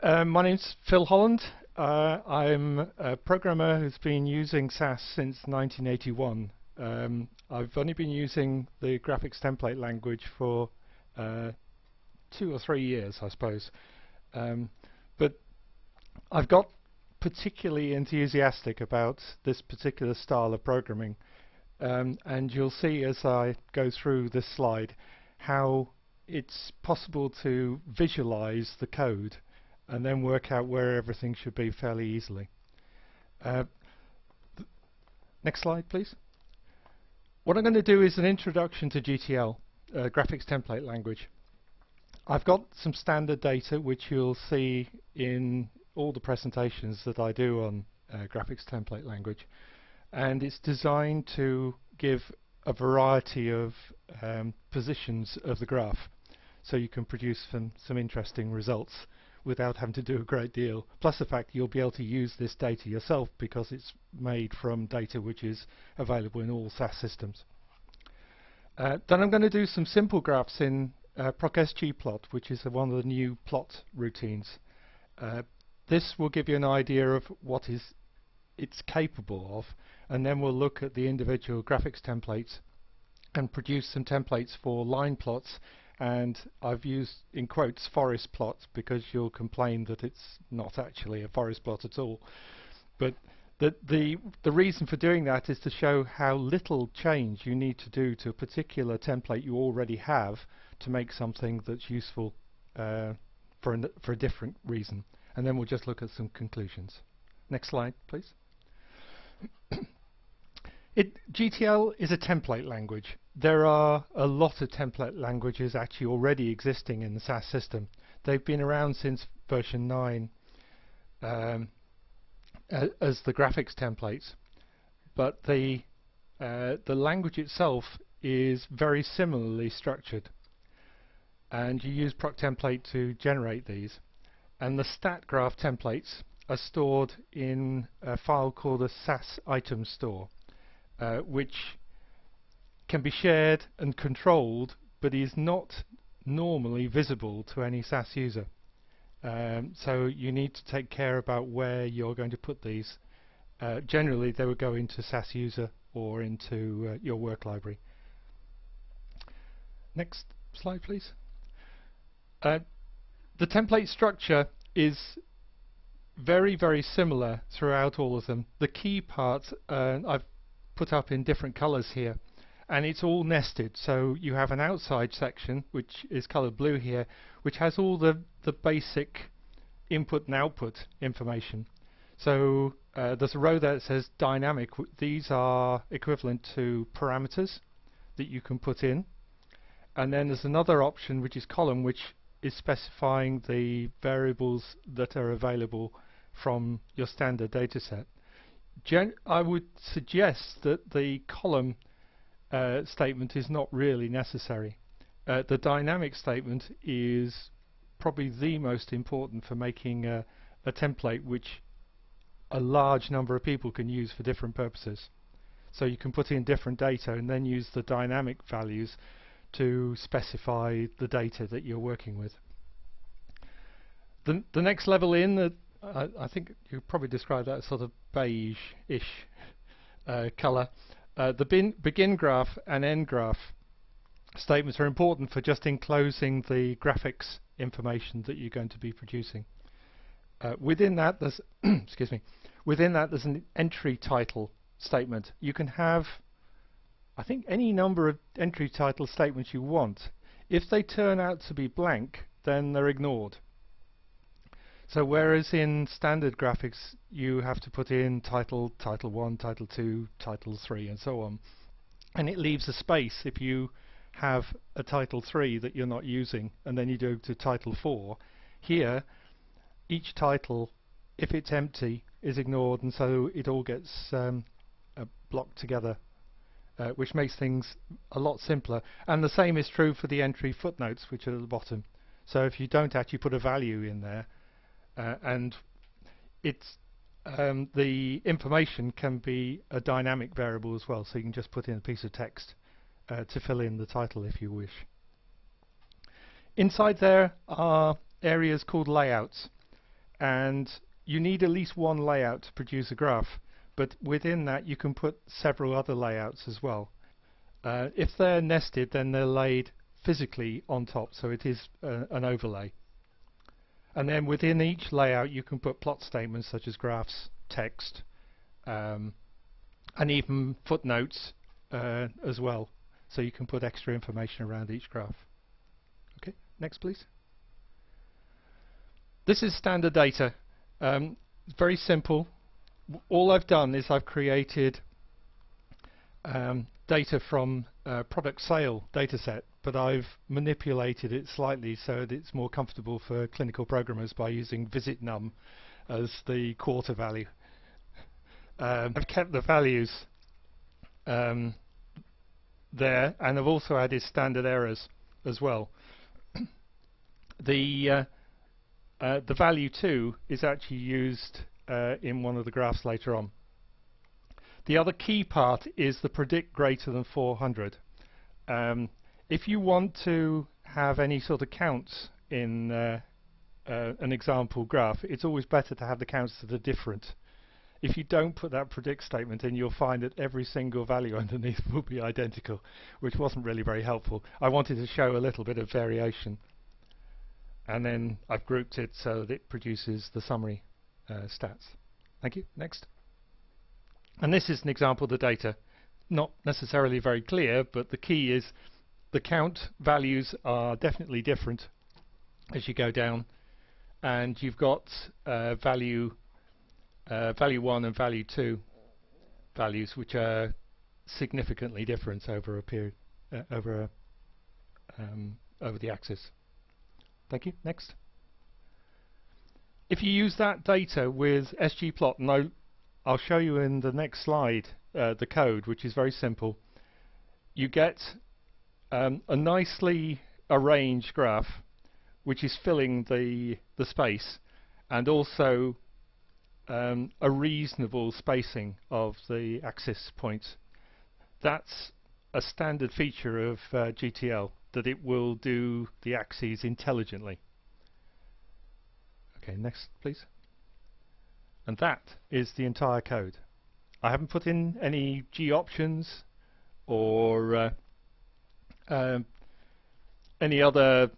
My name's Phil Holland. I'm a programmer who's been using SAS since 1981. I've only been using the graphics template language for 2 or 3 years, I suppose. But I've got particularly enthusiastic about this particular style of programming. And you'll see as I go through this slide how it's possible to visualize the code and then work out where everything should be fairly easily. Next slide, please. What I'm going to do is an introduction to GTL, graphics template language. I've got some standard data which you'll see in all the presentations that I do on graphics template language, and it's designed to give a variety of positions of the graph, so you can produce some interesting results without having to do a great deal. Plus the fact you'll be able to use this data yourself because it's made from data which is available in all SAS systems. Then I'm going to do some simple graphs in SGPLOT, which is one of the new plot routines. This will give you an idea of what it's capable of, and then we'll look at the individual graphics templates and produce some templates for line plots. And I've used in quotes forest plot because you'll complain that it's not actually a forest plot at all. But the reason for doing that is to show how little change you need to do to a particular template you already have to make something that's useful for a different reason. And then we'll just look at some conclusions. Next slide, please. GTL is a template language. There are a lot of template languages actually already existing in the SAS system. They've been around since version 9 as the graphics templates, but the language itself is very similarly structured, and you use proc template to generate these. And the stat graph templates are stored in a file called a SAS item store, which can be shared and controlled, but is not normally visible to any SAS user. So you need to take care about where you're going to put these. Generally, they would go into SAS user or into your work library. Next slide, please. The template structure is very, very similar throughout all of them. The key parts I've put up in different colors here, and it's all nested. So you have an outside section which is colored blue here, which has all the basic input and output information. So there's a row there that says dynamic. These are equivalent to parameters that you can put in, and then there's another option which is column, which is specifying the variables that are available from your standard data set. I would suggest that the column statement is not really necessary. The dynamic statement is probably the most important for making a template which a large number of people can use for different purposes. So you can put in different data and then use the dynamic values to specify the data that you're working with. The next level in, I think you probably describe that as sort of beige-ish color. The begin graph and end graph statements are important for just enclosing the graphics information that you're going to be producing. Within that, there's excuse me. Within that, there's an entry title statement. You can have, I think, any number of entry title statements you want. If they turn out to be blank, then they're ignored. So whereas in standard graphics you have to put in title, title 1, title 2, title 3 and so on, and it leaves a space if you have a title 3 that you're not using and then you go to title 4. Here each title, if it's empty, is ignored, and so it all gets blocked together, which makes things a lot simpler. And the same is true for the entry footnotes, which are at the bottom. So if you don't actually put a value in there, and it's the information can be a dynamic variable as well, so you can just put in a piece of text to fill in the title if you wish. Inside there are areas called layouts, and you need at least one layout to produce a graph, but within that you can put several other layouts as well. If they're nested, then they're laid physically on top, so it is an overlay. And then within each layout you can put plot statements such as graphs, text, and even footnotes as well, so you can put extra information around each graph. Okay, next please. This is standard data. It's very simple. All I've done is I've created data from a product sale dataset, but I've manipulated it slightly so that it's more comfortable for clinical programmers by using visit num as the quarter value. I've kept the values there, and I've also added standard errors as well. The value 2 is actually used in one of the graphs later on. The other key part is the predict greater than 400. If you want to have any sort of counts in an example graph, it's always better to have the counts that are different. If you don't put that predict statement in, you'll find that every single value underneath will be identical, which wasn't really very helpful. I wanted to show a little bit of variation, and then I've grouped it so that it produces the summary stats. Thank you. Next. And this is an example of the data. Not necessarily very clear, but the key is the count values are definitely different as you go down, and you've got value 1 and value 2 values, which are significantly different over a period over the axis. Thank you. Next. If you use that data with SGPLOT, and I'll show you in the next slide the code, which is very simple, you get a nicely arranged graph which is filling the space, and also a reasonable spacing of the axis points. That's a standard feature of GTL, that it will do the axes intelligently. Okay, next please. And that is the entire code. I haven't put in any G options or any other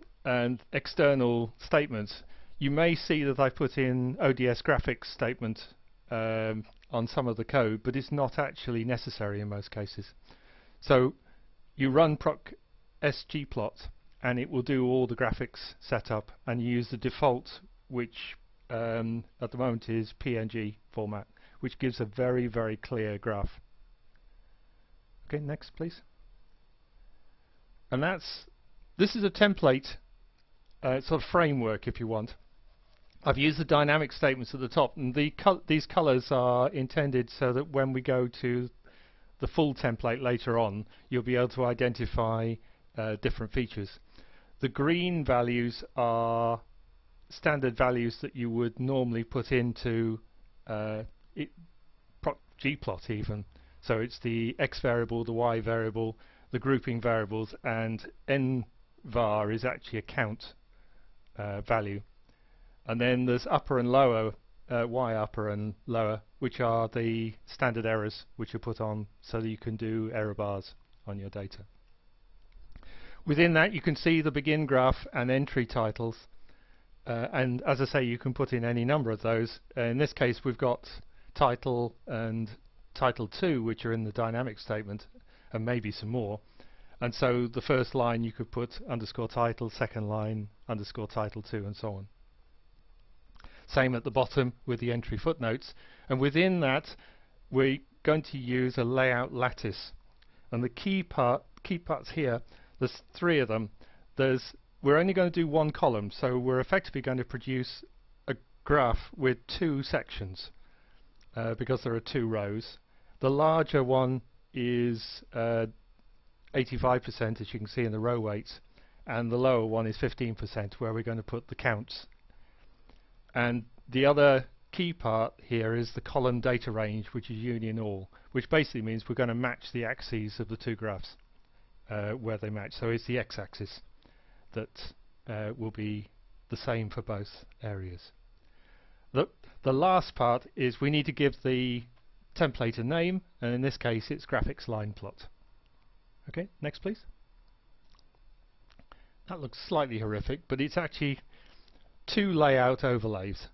external statements. You may see that I put in ODS graphics statement on some of the code, but it's not actually necessary in most cases. So you run proc SGPLOT and it will do all the graphics setup, and you use the default, which at the moment is PNG format, which gives a very, very clear graph. Okay, next please. And this is a template sort of framework, if you want. I've used the dynamic statements at the top, and these colors are intended so that when we go to the full template later on, you'll be able to identify different features. The green values are standard values that you would normally put into GPLOT even. So it's the X variable, the Y variable, the grouping variables, and nvar is actually a count value. And then there's upper and lower, Y upper and lower, which are the standard errors which are put on so that you can do error bars on your data. Within that you can see the begin graph and entry titles, and as I say, you can put in any number of those. In this case we've got title and title 2, which are in the dynamic statement, and maybe some more. And so the first line you could put underscore title, second line underscore title 2, and so on. Same at the bottom with the entry footnotes, and within that we're going to use a layout lattice. And the key parts here, there's 3 of them. We're only going to do 1 column, so we're effectively going to produce a graph with 2 sections because there are 2 rows. The larger one is 85%, as you can see in the row weights, and the lower one is 15%, where we're going to put the counts. And the other key part here is the column data range, which is union all, which basically means we're going to match the axes of the 2 graphs where they match. So it's the x-axis that will be the same for both areas. The last part is we need to give the template a name, and in this case it's graphics line plot. Okay, next please. That looks slightly horrific, but it's actually two layout overlays.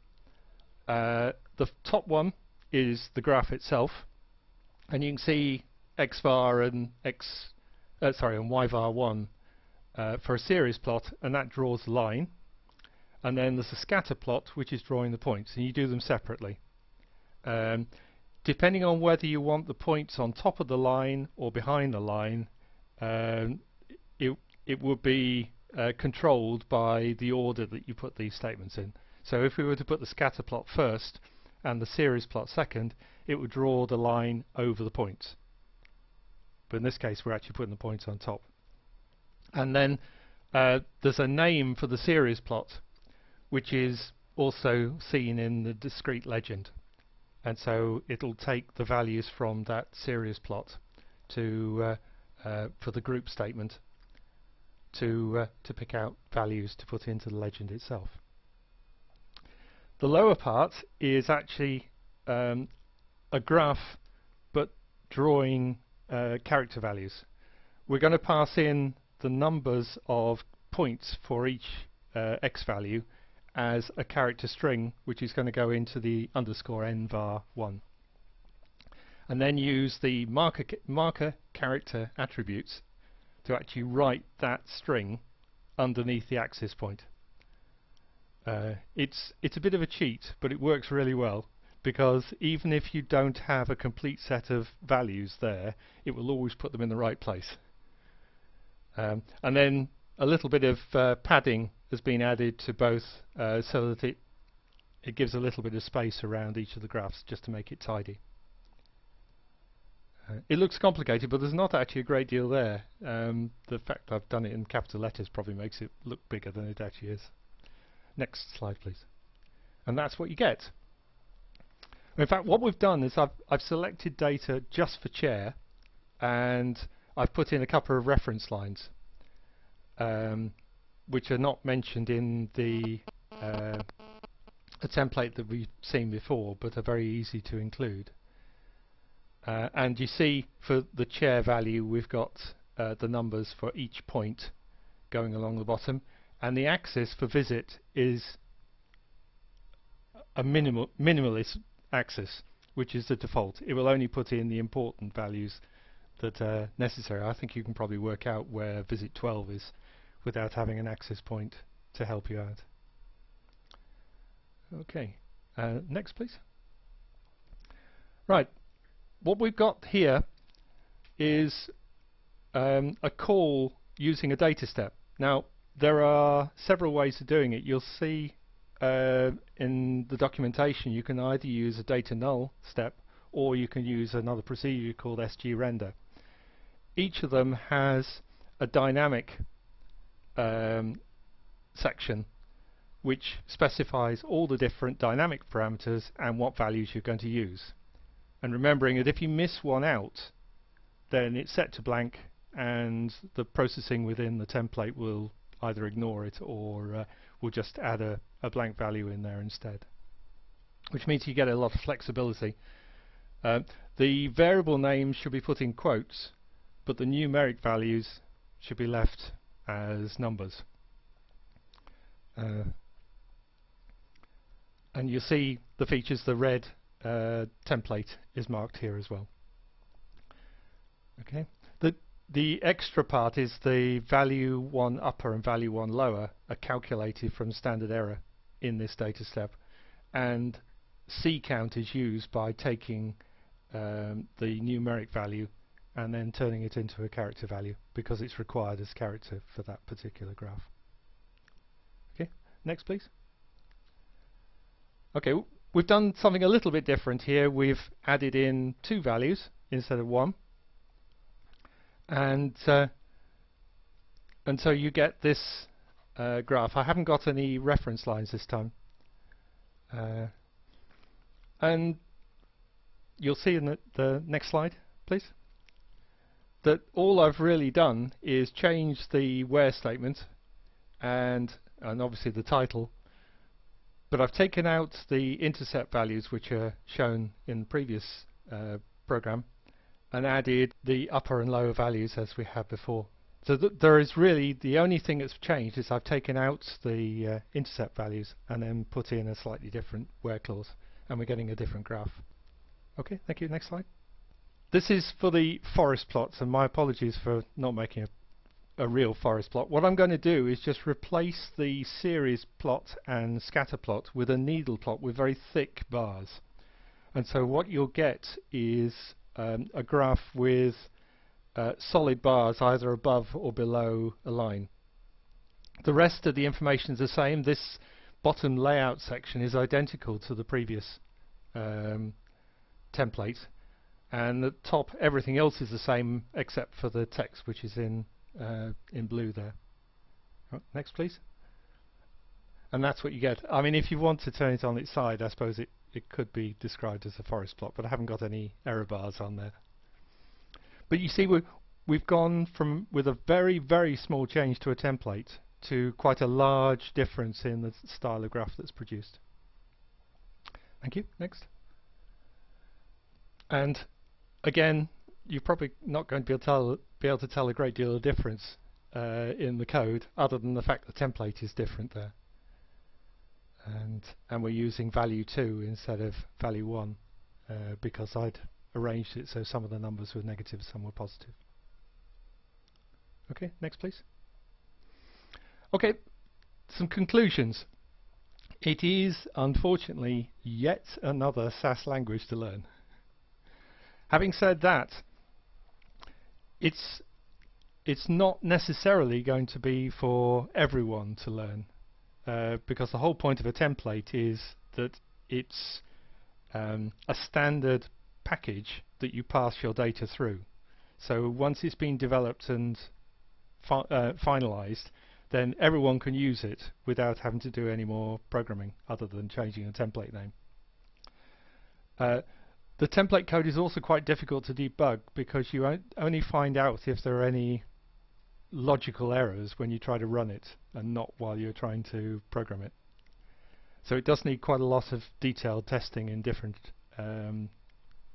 The top one is the graph itself, and you can see xvar and and yvar1 for a series plot, and that draws the line. And then there's a scatter plot, which is drawing the points, and you do them separately. Depending on whether you want the points on top of the line or behind the line, it would be controlled by the order that you put these statements in. So if we were to put the scatter plot first and the series plot second, it would draw the line over the points. But in this case, we're actually putting the points on top. And then there's a name for the series plot, which is also seen in the discrete legend. And so it'll take the values from that series plot to for the group statement to pick out values to put into the legend itself. The lower part is actually a graph, but drawing character values. We're going to pass in the numbers of points for each x value as a character string, which is going to go into the underscore nvar1, and then use the marker character attributes to actually write that string underneath the axis point. It's a bit of a cheat, but it works really well, because even if you don't have a complete set of values there, it will always put them in the right place. And then a little bit of padding has been added to both, so that it gives a little bit of space around each of the graphs just to make it tidy. It looks complicated, but there's not actually a great deal there. The fact I've done it in capital letters probably makes it look bigger than it actually is. Next slide, please. And that's what you get. In fact, what we've done is I've selected data just for chair, and I've put in a couple of reference lines, which are not mentioned in the a template that we've seen before, but are very easy to include. And you see for the chair value, we've got the numbers for each point going along the bottom, and the axis for visit is a minimalist axis, which is the default. It will only put in the important values that are necessary. I think you can probably work out where visit 12 is without having an axis point to help you out. Okay, next please. Right, what we've got here is a call using a data step. Now, there are several ways of doing it. You'll see in the documentation you can either use a data null step, or you can use another procedure called SGRender. Each of them has a dynamic section which specifies all the different dynamic parameters and what values you're going to use. And remembering that if you miss one out, then it's set to blank, and the processing within the template will either ignore it or will just add a blank value in there instead, which means you get a lot of flexibility. The variable names should be put in quotes, but the numeric values should be left as numbers. And you see the features, the red template is marked here as well. Okay. The extra part is the value 1 upper and value 1 lower are calculated from standard error in this data step, and C count is used by taking the numeric value and then turning it into a character value, because it's required as character for that particular graph. Okay, next please. Okay, we've done something a little bit different here. We've added in 2 values instead of 1. And so you get this graph. I haven't got any reference lines this time. And you'll see in the next slide, please, that all I've really done is change the where statement and obviously the title But I've taken out the intercept values which are shown in the previous program and added the upper and lower values as we had before. So there is really the only thing that's changed is I've taken out the intercept values and then put in a slightly different where clause, and we're getting a different graph. Okay, thank you. Next slide. This is for the forest plots, and my apologies for not making a real forest plot. What I'm going to do is just replace the series plot and scatter plot with a needle plot with very thick bars. And so what you'll get is a graph with solid bars either above or below a line. The rest of the information is the same. This bottom layout section is identical to the previous template, and the top, everything else is the same except for the text, which is in blue there. Next, please. And that's what you get. I mean, if you want to turn it on its side, I suppose it could be described as a forest plot, but I haven't got any error bars on there. But you see, we've gone from, with a very, very small change to a template, to quite a large difference in the style of graph that's produced. Thank you. Next. And again, you're probably not going to be able to tell a great deal of difference in the code, other than the fact the template is different there. And we're using value 2 instead of value 1 because I'd arranged it so some of the numbers were negative, some were positive. Okay, next please. Okay, some conclusions. It is unfortunately yet another SAS language to learn. Having said that, it's not necessarily going to be for everyone to learn, because the whole point of a template is that it's a standard package that you pass your data through. So once it's been developed and finalized, then everyone can use it without having to do any more programming other than changing a template name. The template code is also quite difficult to debug because you only find out if there are any logical errors when you try to run it and not while you're trying to program it. So it does need quite a lot of detailed testing in different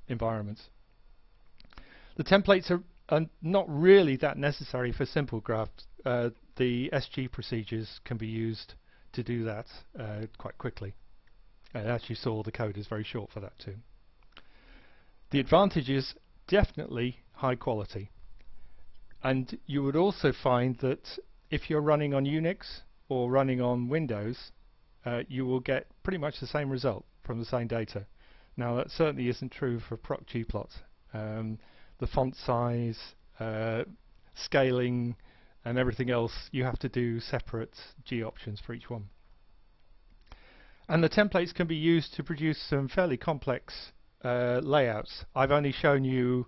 environments. The templates are not really that necessary for simple graphs. The SG procedures can be used to do that quite quickly. As you saw, the code is very short for that too. The advantage is definitely high quality. And you would also find that if you're running on Unix or running on Windows, you will get pretty much the same result from the same data. Now that certainly isn't true for PhUSE. The font size, scaling and everything else, you have to do separate G options for each one. And the templates can be used to produce some fairly complex layouts. I've only shown you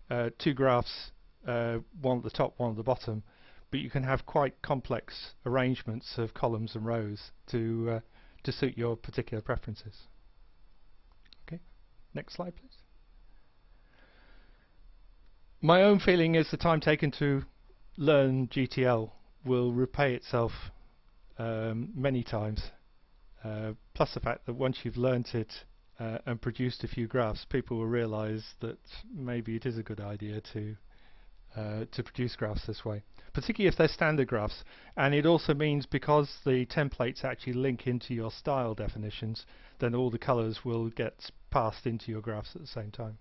2 graphs, one at the top, one at the bottom, but you can have quite complex arrangements of columns and rows to suit your particular preferences. Okay, next slide please. My own feeling is the time taken to learn GTL will repay itself many times, plus the fact that once you've learnt it and produced a few graphs, people will realize that maybe it is a good idea to produce graphs this way, particularly if they're standard graphs. And it also means because the templates actually link into your style definitions, then all the colors will get passed into your graphs at the same time.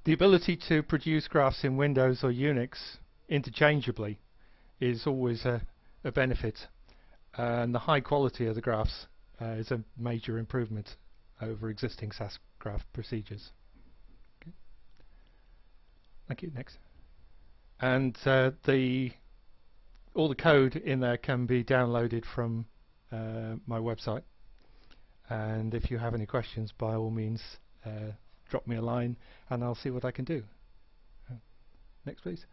The ability to produce graphs in Windows or Unix interchangeably is always a benefit, and the high quality of the graphs is a major improvement over existing SAS graph procedures. Okay. Thank you. Next. And all the code in there can be downloaded from my website, and if you have any questions, by all means drop me a line and I'll see what I can do. Next please.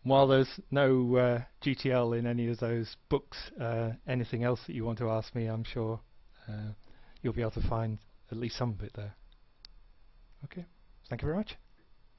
While there's no GTL in any of those books, anything else that you want to ask me, I'm sure you'll be able to find at least some of it there. Okay, thank you very much.